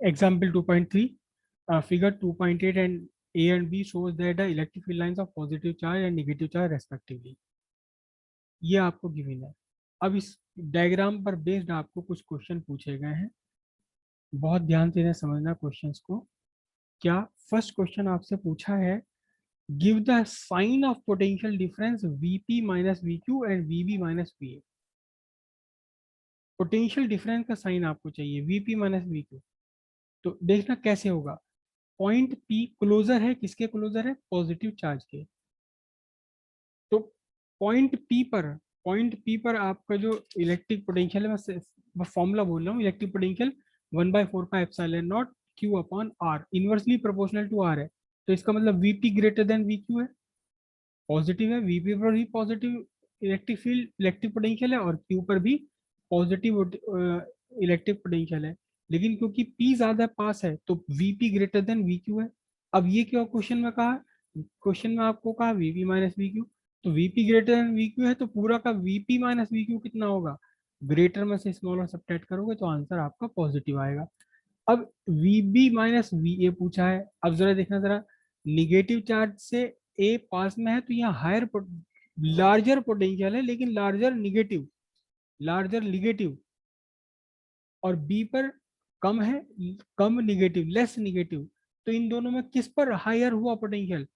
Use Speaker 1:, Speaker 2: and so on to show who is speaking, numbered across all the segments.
Speaker 1: Example 2.3, figure 2.8 and A and B shows that the electric field lines of positive charge and negative charge respectively. ये आपको given है। अब इस diagram पर based आपको कुछ क्वेश्चन पूछे गए हैं, बहुत ध्यान से इन्हें समझना क्वेश्चंस को। क्या फर्स्ट क्वेश्चन आपसे पूछा है, give the sign of potential difference Vp minus VQ and VB minus VA। Potential difference का साइन आपको चाहिए Vp माइनस VQ। तो देखना कैसे होगा। पॉइंट P क्लोजर है, किसके क्लोजर है? पॉजिटिव चार्ज के। तो पॉइंट P पर आपका जो इलेक्ट्रिक पोटेंशियल है, मैं फॉर्मूला बोल रहा हूँ, electric potential 1/4πε0 Q upon R inversely proportional to R है। तो इसका मतलब Vp ग्रेटर देन VQ है, पॉजिटिव है, Vp पर भी positive electric field electric potential है और Q पर भी पॉजिटिव इलेक्ट्रिक पोटेंशियल है। लेकिन क्योंकि P ज्यादा पास है तो Vp ग्रेटर देन VQ है। अब ये क्या क्वेश्चन में कहा, क्वेश्चन में आपको कहा Vp माइनस VQ, तो Vp ग्रेटर देन VQ है तो पूरा का Vp माइनस VQ कितना होगा? ग्रेटर में से स्मॉलर सब्ट्रैक्ट करोगे तो आंसर आपका पॉजिटिव आएगा। अब Vb माइनस Va पूछा है। अब जरा देखना, जरा निगेटिव चार्ज से A पास में है तो यहाँ हायर लार्जर पोटेंशियल है, लेकिन लार्जर निगेटिव, और B पर कम है, कम निगेटिव, लेस निगेटिव। तो इन दोनों में किस पर हायर हुआ पोटेंशियल?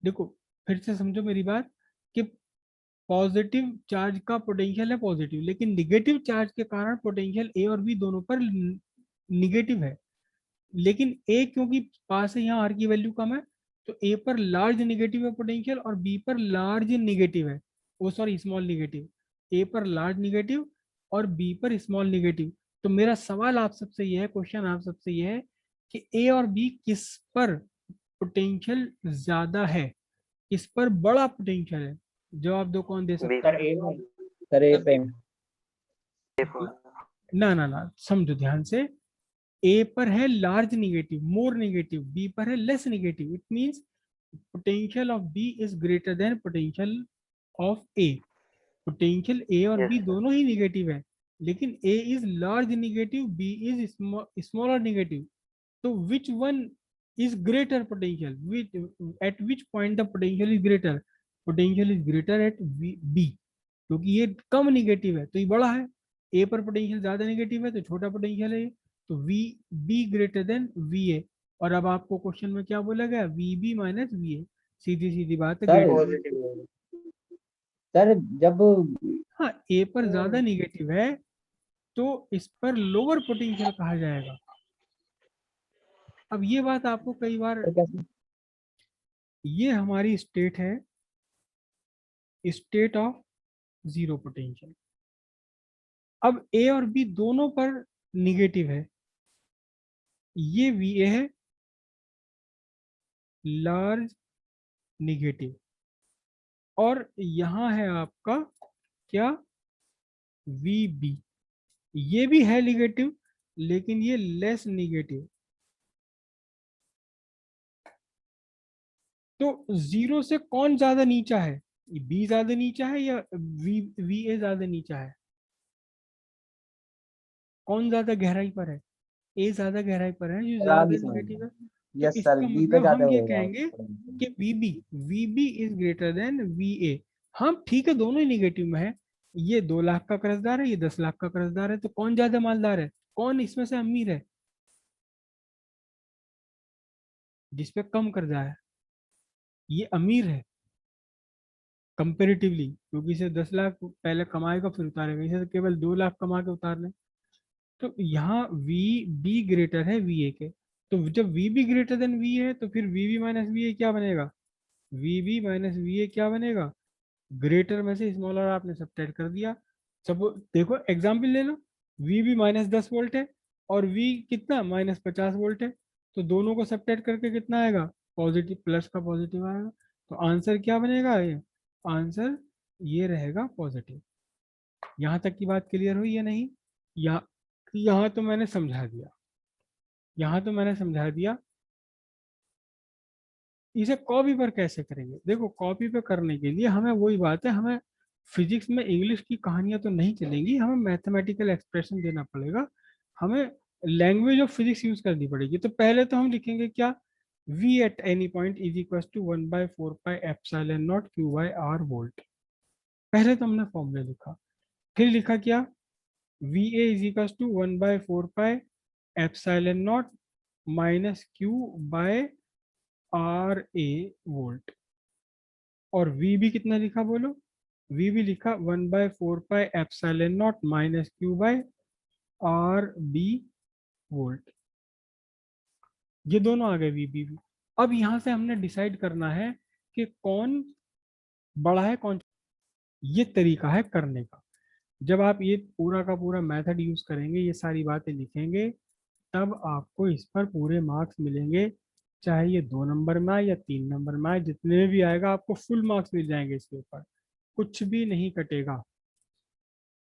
Speaker 1: देखो फिर से समझो मेरी बात, कि पॉजिटिव चार्ज का पोटेंशियल है पॉजिटिव, लेकिन निगेटिव चार्ज के कारण पोटेंशियल ए और बी दोनों पर निगेटिव है। लेकिन ए क्योंकि पास है, यहाँ आर की वैल्यू कम है, तो ए पर लार्ज निगेटिव है पोटेंशियल और बी पर लार्ज निगेटिव है, वो सॉरी स्मॉल निगेटिव। ए पर लार्ज निगेटिव और बी पर स्मॉल निगेटिव। तो मेरा सवाल आप सबसे यह है, क्वेश्चन आप सबसे यह है कि ए और बी किस पर पोटेंशियल ज्यादा है, किस पर बड़ा पोटेंशियल है? जवाब दो, कौन दे सकता है?
Speaker 2: सर ए पे।
Speaker 1: ना ना ना, समझो ध्यान से। ए पर है large negative, more negative, B पर है less negative. It means potential of B is greater than potential of A. Potential A और बी दोनों ही निगेटिव है, लेकिन A is large negative, B is smaller negative. तो which one is greater potential, at which point the potential is greater? Potential is greater at B, क्योंकि ये कम negative है तो ये बड़ा है। ए पर पोटेंशियल ज्यादा निगेटिव है तो छोटा पोटेंशियल है ये। तो V B greater than V A. और अब आपको क्वेश्चन में क्या बोला गया? V B minus V A. सीधी सीधी बात है,
Speaker 2: सर सर जब
Speaker 1: हाँ ए पर ज्यादा निगेटिव है तो इस पर लोअर पोटेंशियल कहा जाएगा। अब ये बात आपको कई बार, ये हमारी स्टेट है, स्टेट ऑफ जीरो पोटेंशियल। अब ए और बी दोनों पर निगेटिव है, ये वी ए है लार्ज निगेटिव, और यहां है आपका क्या? वी बी, ये भी है निगेटिव लेकिन ये लेस निगेटिव। तो जीरो से कौन ज्यादा नीचा है? बी ज्यादा नीचा है या वी ए ज्यादा नीचा है? कौन ज्यादा गहराई पर है? ए ज्यादा गहराई पर है, जो ज्यादा निगेटिव है। तो
Speaker 2: यस सर
Speaker 1: इसका
Speaker 2: बी पे
Speaker 1: मतलब
Speaker 2: ज्यादा
Speaker 1: हम ये
Speaker 2: होगा।
Speaker 1: कहेंगे कि V B is greater than V A. हम ठीक है, दोनों ही निगेटिव में है। ये 2 लाख का कर्जदार है, ये 10 लाख का कर्जदार है, तो कौन ज्यादा मालदार है? कौन इसमें से अमीर है? जिसपे कम कर्जा है ये अमीर है कंपेरेटिवली, क्योंकि इसे 10 लाख पहले कमाएगा फिर उतारेगा, इसे तो केवल 2 लाख कमा के उतार ले। तो यहाँ वी बी ग्रेटर है वी ए के। तो जब V B greater than V है तो फिर V B minus V A क्या बनेगा? V B minus V A क्या बनेगा? ग्रेटर में से स्मॉलर आपने सब्ट्रैक्ट कर दिया। सब देखो एग्जाम्पल ले लो, वी बी माइनस 10 वोल्ट है और वी कितना माइनस 50 वोल्ट है। तो दोनों को सब्ट्रैक्ट करके कितना आएगा? पॉजिटिव, प्लस का पॉजिटिव आएगा। तो आंसर क्या बनेगा? ये आंसर ये रहेगा पॉजिटिव। यहाँ तक की बात क्लियर हुई या नहीं? यहाँ यहाँ तो मैंने समझा दिया, यहाँ तो मैंने समझा दिया। इसे कॉपी पर कैसे करेंगे? देखो कॉपी पर करने के लिए हमें वही बात है, हमें फिजिक्स में इंग्लिश की कहानियां तो नहीं चलेंगी, हमें मैथमेटिकल एक्सप्रेशन देना पड़ेगा। हमें लैंग्वेज ऑफ फिजिक्स यूज करनी पड़ेगी। तो पहले तो हम लिखेंगे क्या, v at any point is equal to 1/4 pi epsilon naught q by r volt. पहले तो हमने फॉर्मूला लिखा, फिर लिखा क्या, va is equal to 1/4 pi epsilon naught minus q by r a volt. और v भी कितना लिखा बोलो, v भी लिखा 1/4 pi epsilon naught minus q by r b volt. ये दोनों आ गए वी बी भी। अब यहाँ से हमने डिसाइड करना है कि कौन बड़ा है कौन, ये तरीका है करने का। जब आप ये पूरा का पूरा मेथड यूज करेंगे, ये सारी बातें लिखेंगे, तब आपको इस पर पूरे मार्क्स मिलेंगे। चाहे ये 2 नंबर में आए या 3 नंबर में आए, जितने में भी आएगा आपको फुल मार्क्स मिल जाएंगे इसके ऊपर, कुछ भी नहीं कटेगा।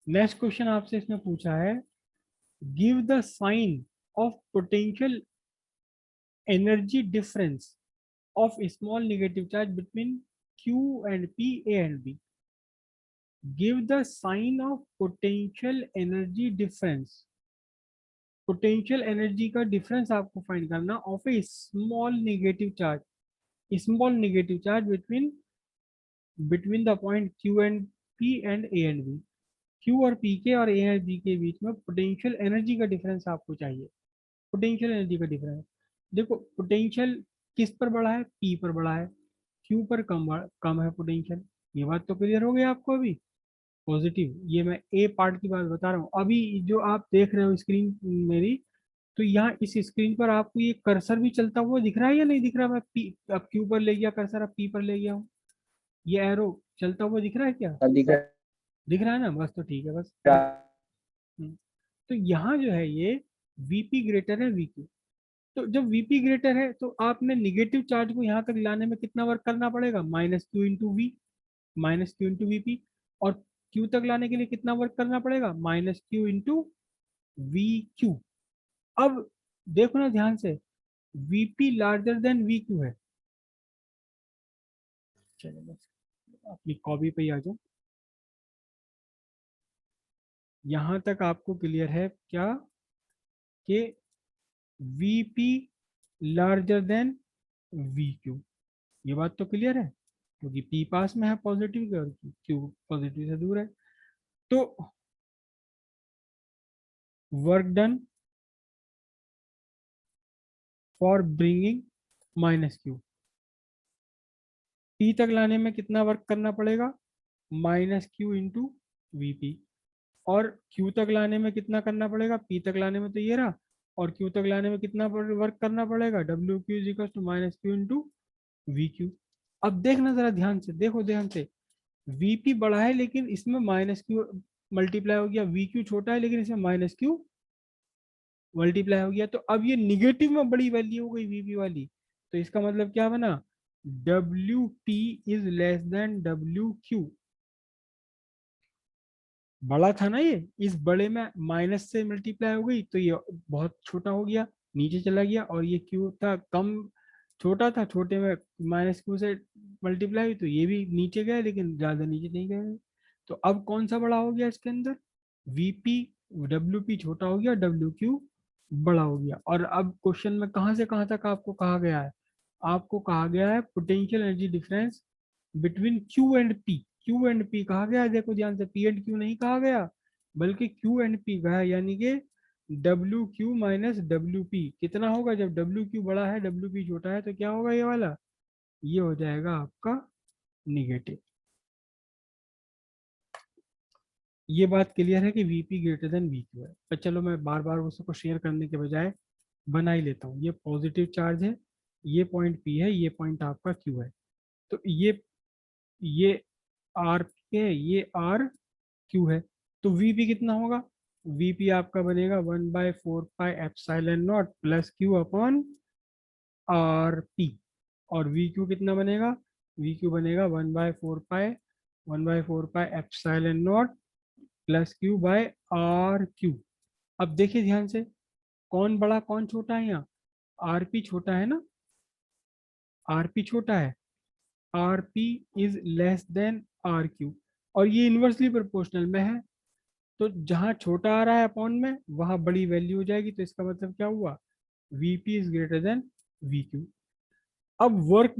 Speaker 1: नेक्स्ट क्वेश्चन आपसे इसमें पूछा है, give the sign of potential energy difference of a small negative charge between Q and P, A and B. Give the sign of potential energy difference. Potential energy का difference आपको find करना of a small negative charge. Small negative charge between the point Q and P and A and B. Q और P के और A और B के बीच में potential energy का डिफरेंस आपको चाहिए। पोटेंशियल एनर्जी का डिफरेंस देखो, पोटेंशियल किस पर बड़ा है, P पर बड़ा है, Q पर कम है पोटेंशियल। ये बात तो क्लियर हो गई आपको अभी। पॉजिटिव, ये मैं ए पार्ट की बात बता रहा हूँ। अभी जो आप देख रहे हो स्क्रीन मेरी, तो यहाँ इस स्क्रीन पर आपको ये कर्सर भी चलता हुआ दिख रहा है या नहीं दिख रहा। मैं पी अब क्यू पर ले गया कर्सर, अब पी पर ले गया हूँ, ये एरो चलता हुआ दिख रहा है क्या,
Speaker 2: सर दिख
Speaker 1: दिख रहा है ना, बस तो ठीक है बस।
Speaker 2: रहा
Speaker 1: तो यहाँ जो है ये वीपी ग्रेटर है वीक्यू। तो जब वीपी ग्रेटर है तो आपने निगेटिव चार्ज को यहाँ तक लाने में कितना वर्क करना पड़ेगा, minus Q into V, minus Q into VP. और क्यू तक लाने के लिए कितना वर्क करना पड़ेगा, minus Q into V Q. अब देखो ना ध्यान से, VP larger than V Q है। चलो बस अपनी कॉपी पे ही आ जाओ। यहां तक आपको क्लियर है क्या कि VP larger than V Q, ये बात तो क्लियर है, क्योंकि पी पास में है पॉजिटिव के और क्यू पॉजिटिव से दूर है। तो work done for bringing minus Q, P तक लाने में कितना वर्क करना पड़ेगा, माइनस क्यू इंटू वीपी। और क्यू तक लाने में कितना करना पड़ेगा, पी तक लाने में तो ये रहा, और क्यू तक लाने में कितना वर्क करना पड़ेगा, W Q is equal to minus Q into V Q. अब देखना जरा ध्यान से, देखो ध्यान से, वीपी बड़ा है लेकिन इसमें माइनस क्यू मल्टीप्लाई हो गया, वी क्यू छोटा है लेकिन इसमें माइनस क्यू मल्टीप्लाई हो गया। तो अब ये निगेटिव में बड़ी वैल्यू हो गई वीपी वाली। तो इसका मतलब क्या बना, W P is less then W Q. बड़ा था ना ये, इस बड़े में माइनस से मल्टीप्लाई हो गई तो ये बहुत छोटा हो गया, नीचे चला गया। और ये क्यू था कम, छोटा था, छोटे में माइनस क्यू से मल्टीप्लाई हुई तो ये भी नीचे गया लेकिन ज्यादा नीचे नहीं गया। तो अब कौन सा बड़ा हो गया इसके अंदर, वीपी, डब्ल्यू पी छोटा हो गया, डब्ल्यू क्यू बड़ा हो गया। और अब क्वेश्चन में कहाँ से कहाँ तक आपको कहा गया है, आपको कहा गया है potential energy difference between Q and P. Q and P कहा गया है, देखो ध्यान से, पी एंड क्यू नहीं कहा गया, बल्कि क्यू एंड पी कहा है। यानी कि W Q minus W P कितना होगा, जब डब्ल्यू क्यू बड़ा है डब्ल्यू पी छोटा है तो क्या होगा, ये वाला, ये हो जाएगा आपका निगेटिव। ये बात क्लियर है कि VP greater than V Q है। पर चलो मैं बार बार उसको शेयर करने के बजाय बना ही लेता हूँ। ये पॉजिटिव चार्ज है, ये पॉइंट पी है, ये पॉइंट आपका क्यू है। तो ये आर पी है, ये आर क्यू है। तो वीपी कितना होगा, वीपी आपका बनेगा 1/4 pi epsilon naught plus Q upon R P. और वी क्यू कितना बनेगा, वी क्यू बनेगा 1/4 pi epsilon naught plus Q by R Q. अब देखिए ध्यान से, कौन बड़ा कौन छोटा है यहाँ, आरपी छोटा है ना, आरपी छोटा है, RP is less than R Q. और ये इन्वर्सली प्रोपोर्शनल में है, तो जहां छोटा आ रहा है अपॉन में वहां बड़ी वैल्यू हो जाएगी, तो इसका मतलब क्या हुआ, Vp is greater than Vq। अब वर्क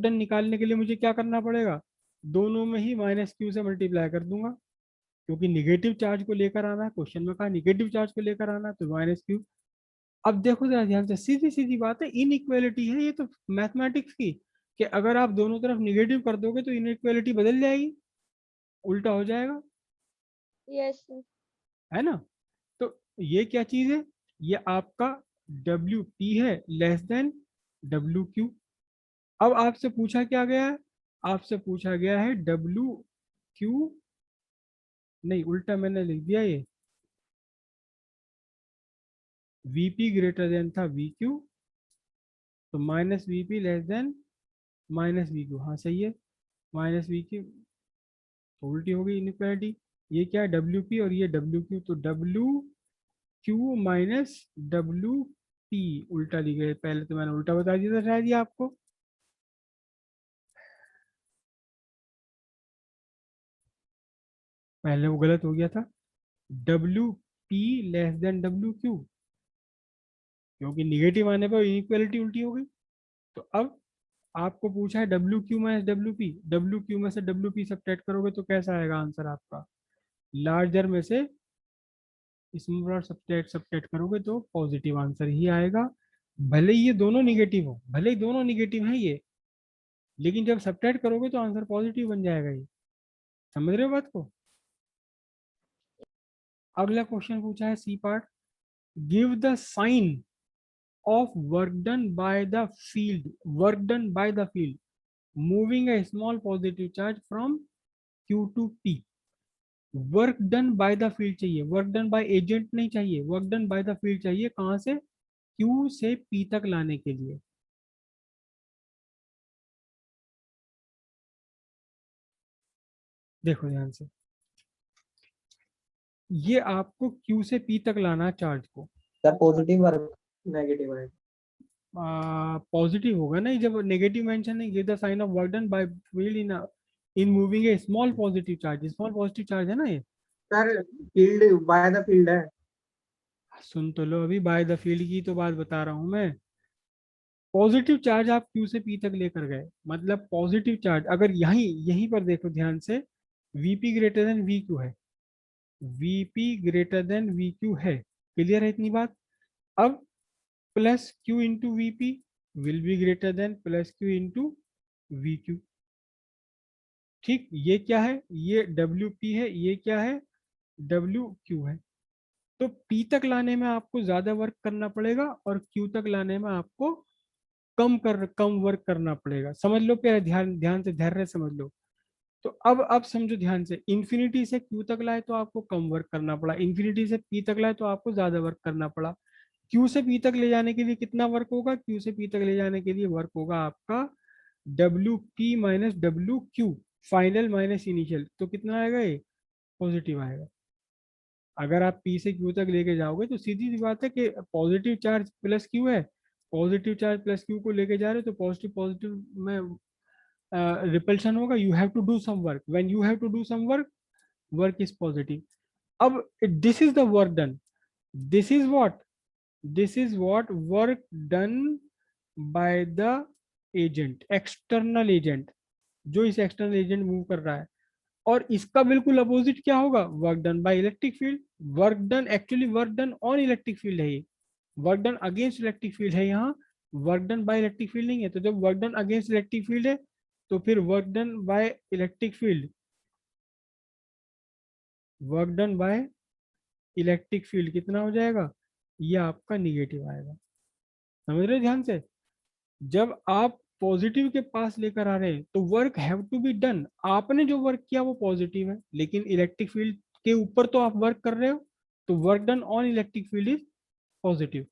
Speaker 1: डन निकालने के लिए मुझे क्या करना पड़ेगा, दोनों में ही माइनस क्यू से मल्टीप्लाई कर दूंगा, क्योंकि निगेटिव चार्ज को लेकर आना है, क्वेश्चन में कहा निगेटिव चार्ज को लेकर आना है, तो माइनस क्यू। अब देखो जरा ध्यान से, सीधी सीधी बात है, इनइक्वालिटी है ये तो मैथमेटिक्स की, कि अगर आप दोनों तरफ निगेटिव कर दोगे तो इनइक्वालिटी बदल जाएगी, उल्टा हो जाएगा,
Speaker 3: यस सर।
Speaker 1: है ना। तो ये क्या चीज है, ये आपका डब्ल्यू पी है लेस देन डब्ल्यू क्यू। अब आपसे पूछा क्या गया है, आपसे पूछा गया है डब्ल्यू क्यू, नहीं उल्टा मैंने लिख दिया ये, वीपी ग्रेटर देन था वी क्यू, तो minus VP less than minus we Q, हाँ सही है, माइनस वी क्यू, तो उल्टी हो गई इनइक्वालिटी। ये क्या है डब्ल्यू पी और ये डब्ल्यू क्यू, तो W Q minus W P उल्टा लिख गए, पहले तो मैंने उल्टा बता दिया था शायद ये आपको। पहले वो गलत हो गया था, W P less than W Q, क्योंकि निगेटिव आने पर इनइक्वालिटी उल्टी हो गई। तो अब आपको पूछा है W Q minus W P, W Q में से डब्ल्यू पी सब्ट्रैक्ट करोगे तो कैसा आएगा आंसर आपका, लार्जर में से स्मॉलर सब्ट्रैक्ट सब्ट्रैक्ट करोगे तो पॉजिटिव आंसर ही आएगा। भले ही ये दोनों निगेटिव हो, भले ही दोनों निगेटिव हैं ये, लेकिन जब सब्ट्रैक्ट करोगे तो आंसर पॉजिटिव बन जाएगा ये, समझ रहे हो बात को। अगला क्वेश्चन पूछा है C part, give the sign of work done by the field, work done by the field moving a small positive charge from Q to P। Work done by the field चाहिए, work done by agent नहीं चाहिए, work done by the field चाहिए, कहां से, Q से P तक लाने के लिए। देखो ध्यान से, ये आपको Q से P तक लाना है चार्ज को,
Speaker 2: सर पॉजिटिव और नेगेटिव है।
Speaker 1: पॉजिटिव होगा नहीं, जब नेगेटिव मेंशन नहीं, give the sign of work done by field in moving a small positive charge, small positive charge है ना ये,
Speaker 2: sir field by the field है।
Speaker 1: सुन तो लो, अभी बाय द फील्ड की तो बात बता रहा हूं मैं। पॉजिटिव चार्ज आप Q से P तक लेकर गए, मतलब पॉजिटिव चार्ज अगर यहीं यहीं पर देखो ध्यान से, Vp ग्रेटर देन VQ है, Vp ग्रेटर देन VQ है, क्लियर है इतनी बात। अब plus Q into VP will be greater then plus Q into VQ। ठीक, ये क्या है, ये WP है, ये क्या है WQ है। तो P तक लाने में आपको ज्यादा वर्क करना पड़ेगा और Q तक लाने में आपको कम वर्क करना पड़ेगा, समझ लो प्यारे, ध्यान ध्यान से धैर्य समझ लो। तो अब समझो ध्यान से, इन्फिनिटी से Q तक लाए तो आपको कम वर्क करना पड़ा, इन्फिनिटी से P तक लाए तो आपको ज्यादा वर्क करना पड़ा। Q से P तक ले जाने के लिए कितना वर्क होगा, Q से P तक ले जाने के लिए वर्क होगा आपका WP minus WQ, final minus initial, तो कितना आएगा ये, पॉजिटिव आएगा। अगर आप P से Q तक लेके जाओगे तो सीधी सी बात है कि पॉजिटिव चार्ज प्लस Q है, पॉजिटिव चार्ज प्लस Q को लेके जा रहे हो तो पॉजिटिव पॉजिटिव में रिपल्शन होगा, you have to do some work, when you have to do some work, work is positive. अब this is the work done, this is what, this is what work done by the agent, external agent, जो इस external agent move कर रहा है। और इसका बिल्कुल opposite क्या होगा, work done by electric field, work done actually work done on electric field है ये, work done against electric field है यहाँ, work done by electric field नहीं है। तो जब work done against electric field है तो फिर work done by electric field, work done by electric field कितना हो जाएगा, ये आपका निगेटिव आएगा, समझ रहे हो ध्यान से। जब आप पॉजिटिव के पास लेकर आ रहे हैं तो work have to be done, आपने जो वर्क किया वो पॉजिटिव है, लेकिन इलेक्ट्रिक फील्ड के ऊपर तो आप वर्क कर रहे हो, तो work done on electric field is positive,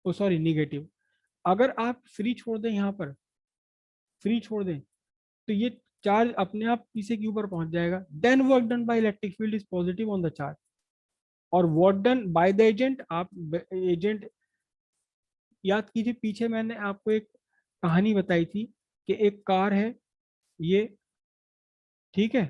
Speaker 1: oh sorry negative. अगर आप फ्री छोड़ दें, यहाँ पर फ्री छोड़ दें तो ये चार्ज अपने आप पीछे के ऊपर पहुंच जाएगा, then work done by electric field is positive on the charge. और work done by the agent, आप एजेंट याद कीजिए, पीछे मैंने आपको एक कहानी बताई थी कि एक कार है ये, ठीक है,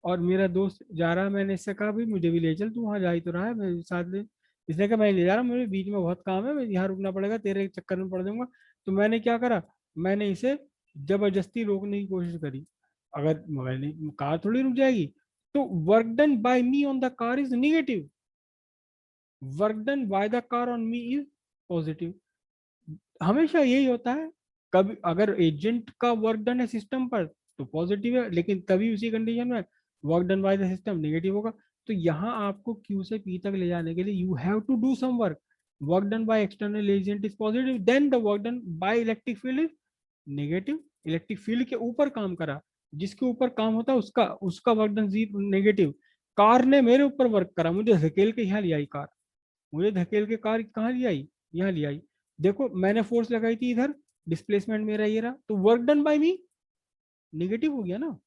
Speaker 1: और मेरा दोस्त जा रहा है, मैंने इससे कहा भाई मुझे भी ले चल, तू वहाँ जा ही तो रहा है, मेरे साथ ले। इसने कहा मैं ले जा रहा हूँ, मुझे बीच में बहुत काम है, मैं यहाँ रुकना पड़ेगा, तेरे चक्कर में पड़ जाऊंगा। तो मैंने क्या करा, मैंने इसे जबरदस्ती रोकने की कोशिश करी। अगर मगर नहीं, कार थोड़ी रुक जाएगी। तो work done bye me on the car is negative, work done by the car on me is positive. हमेशा यही होता है। कभी अगर एजेंट का वर्क डन है सिस्टम पर तो पॉजिटिव है, लेकिन तभी उसी कंडीशन में work done by the system negative होगा। तो यहाँ आपको Q से P तक ले जाने के लिए you have to do some work. Work done by external agent is positive, then the work done by electric field is negative. Electric field के ऊपर काम करा, जिसके ऊपर काम होता है उसका उसका work done zero negative. Car ने मेरे ऊपर वर्क करा, मुझे धकेल के यहाँ ले आई कार, मुझे धकेल के कार कहाँ ले आई, यहाँ ले आई। देखो मैंने फोर्स लगाई थी इधर, डिस्प्लेसमेंट मेरा ये रहा, तो वर्क डन बाय मी नेगेटिव हो गया ना।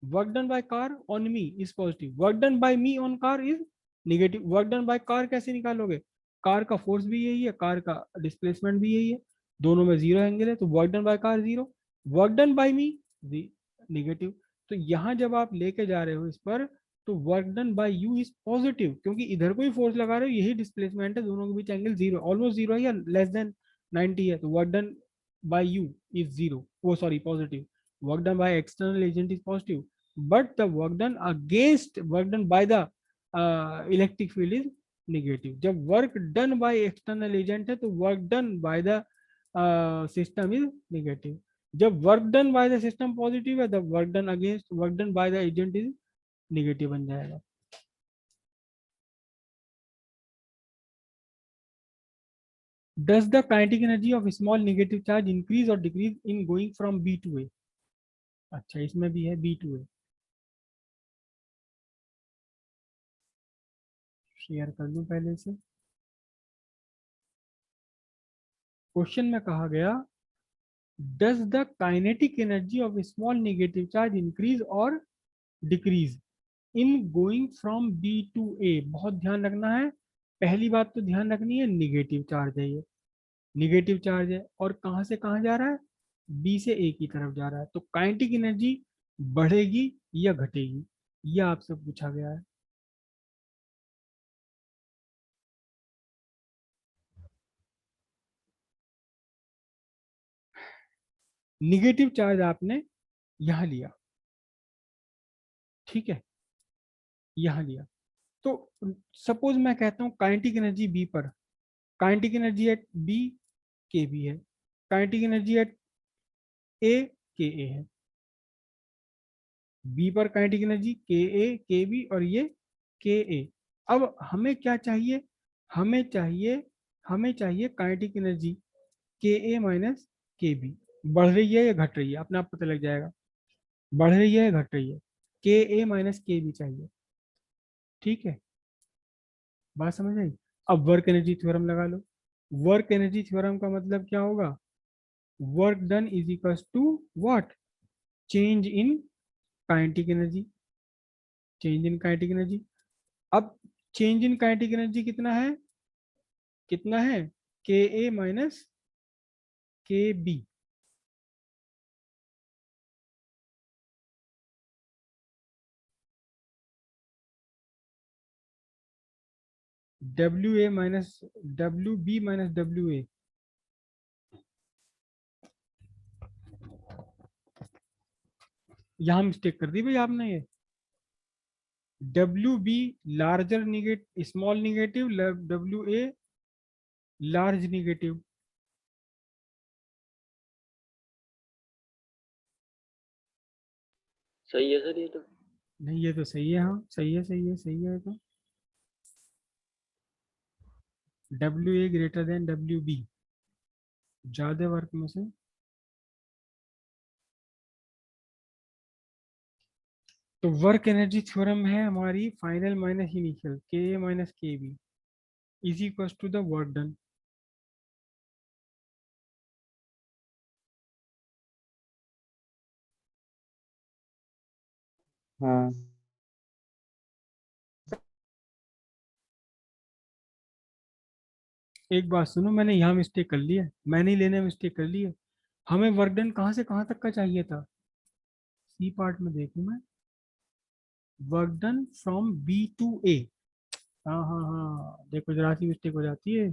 Speaker 1: Work done by car on me is positive, work done bye me on car is negative. Work done by car कैसे निकालोगे, कार का फोर्स भी यही है, कार का डिस्प्लेसमेंट भी यही है, दोनों में जीरो एंगल है, तो work done by car zero, work done bye me negative. तो यहाँ जब आप लेके जा रहे हो इस पर, तो work done by you is positive, क्योंकि इधर कोई फोर्स लगा रहे हो, यही डिस्प्लेसमेंट है, दोनों के बीच एंगल जीरो, ऑलमोस्ट जीरो है या लेस देन 90 है, तो work done by you is zero, वो sorry positive. Work done by external agent is positive, but the work done against work done by the electric field is negative। जब work done by external agent है तो work done by the system is negative। जब work done by the system positive है, the work done against work done by the agent is negative बन जाएगा। Does the kinetic energy of a small negative charge increase or decrease in going from B to A? अच्छा इसमें भी है B to A, share कर दूं पहले से। क्वेश्चन में कहा गया does the kinetic energy of a small negative charge increase or decrease in going from B to A। बहुत ध्यान रखना है, पहली बात तो ध्यान रखनी है, निगेटिव चार्ज है ये, निगेटिव चार्ज है, और कहां से कहां जा रहा है, बी से ए की तरफ जा रहा है। तो काइनेटिक एनर्जी बढ़ेगी या घटेगी, यह आपसे पूछा गया है। निगेटिव चार्ज आपने यहां लिया, ठीक है, यहां लिया। तो सपोज मैं कहता हूं काइनेटिक एनर्जी बी पर, काइनेटिक एनर्जी एट बी के बी है, काइनेटिक एनर्जी एट ए के ए है। बी पर काइनेटिक एनर्जी के ए के बी और ये के ए। अब हमें क्या चाहिए, हमें चाहिए, हमें चाहिए काइनेटिक एनर्जी के ए माइनस के बी, बढ़ रही है या घट रही है, अपने आप पता लग जाएगा, बढ़ रही है या घट रही है। K A minus K B चाहिए, ठीक है, बात समझ आई। अब वर्क एनर्जी थ्योरम लगा लो। वर्क एनर्जी थ्योरम का मतलब क्या होगा, work done is equal to what, change in kinetic energy, change in kinetic energy. अब चेंज इन काइनेटिक एनर्जी कितना है, कितना है, K A minus K B. W A minus W B minus W A, यहां mistake कर दी भाई आपने, ये W B larger negative small negative, W A large negative.
Speaker 4: सही है सर ये तो।
Speaker 1: नहीं ये तो सही है, हाँ सही है, सही है, सही है। तो W A greater than W B, ज्यादा वर्क में से। तो वर्क एनर्जी थ्योरम है हमारी final minus initial, K A minus K B is equal to the work done.
Speaker 2: हाँ
Speaker 1: एक बात सुनो, मैंने यहाँ मिस्टेक कर ली है, मैंने ही लेने में मिस्टेक कर ली है। हमें वर्क डन कहाँ से कहाँ तक का चाहिए था, सी पार्ट में देखूं मैं, work done from B to A. हाँ हाँ हाँ, देखो जरा सी मिस्टेक हो जाती है।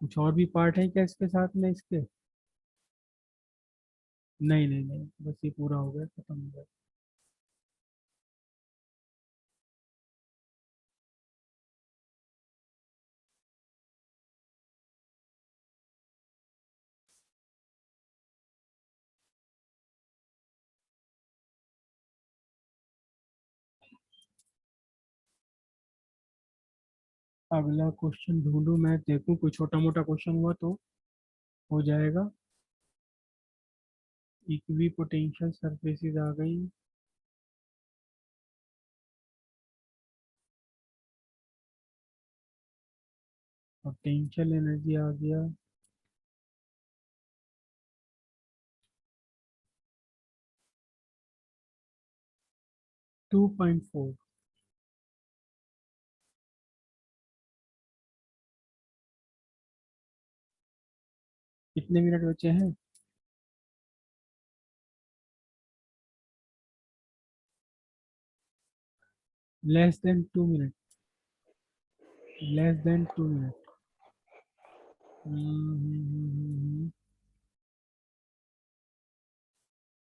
Speaker 1: कुछ और भी पार्ट है क्या इसके साथ में इसके? नहीं नहीं नहीं, बस ये पूरा हो गया, खत्म हो गया। अगला क्वेश्चन ढूंढूं मैं, देखूं कोई छोटा मोटा क्वेश्चन हुआ तो हो जाएगा। इक्वी पोटेंशियल सरफेसेस आ गई। पोटेंशियल एनर्जी आ गया। 2.4। कितने मिनट बचे हैं? Less than 2 minute. Less than 2 minute.